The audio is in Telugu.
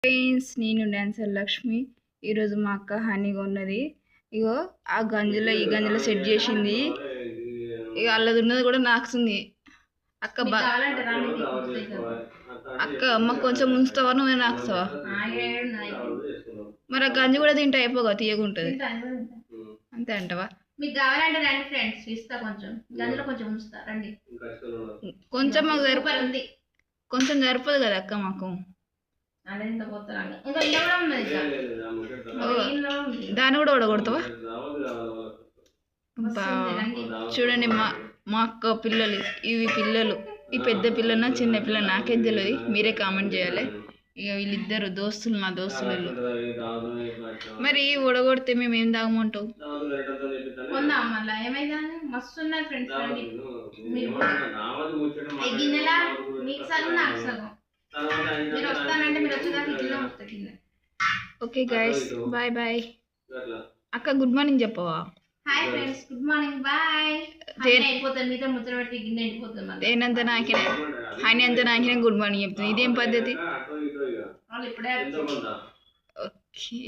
ఫ్రెండ్స్, నేను డాన్సర్ లక్ష్మి. ఈరోజు మా అక్క హనీ ఉన్నది. ఇగో ఆ గంజులో ఈ గంజులో సెట్ చేసింది. ఇక అల్లది ఉన్నది కూడా నాకుతుంది. అక్క అక్క అమ్మకు కొంచెం ఉంచుతావా, నువ్వే నాకుతావా? మరి ఆ గంజి కూడా తింటే అయిపోగా తీయగుంటది. అంతే అంటవా? మీకు కావాలంటే రండి ఫ్రెండ్స్, ఇస్తా. కొంచెం గంజలో కొంచెం ఉంచుతా, రండి. కొంచెం మాకు సరిపోతుంది, కొంచెం సరిపోదు కదా అక్క మాకు. దాన్ని కూడా ఓడగొడతావా? చూడండి మా అక్క పిల్లలు, ఇవి పిల్లలు, ఈ పెద్ద పిల్లన చిన్న పిల్లలు నాకేం తెలియదు, మీరే కామెంట్ చేయాలి. ఇక వీళ్ళిద్దరు దోస్తులు, నా దోస్తులు. మరి ఓడగొడితే మేము ఏం తాగమంటావు? Okay guys, bye bye. అక్క గుడ్ మార్నింగ్ చెప్పవా? Hi friends, good morning, bye. అయిపోతుంది మీతో ముచ్చట పెడితే గిన్నె అయిపోతుంది. నేనంత నాకినే, హనీ అంత నాకినే గుడ్ మార్నింగ్ చెప్తుంది. ఇదేం పద్ధతి? వాళ్ళు ఇప్పుడే ఓకే.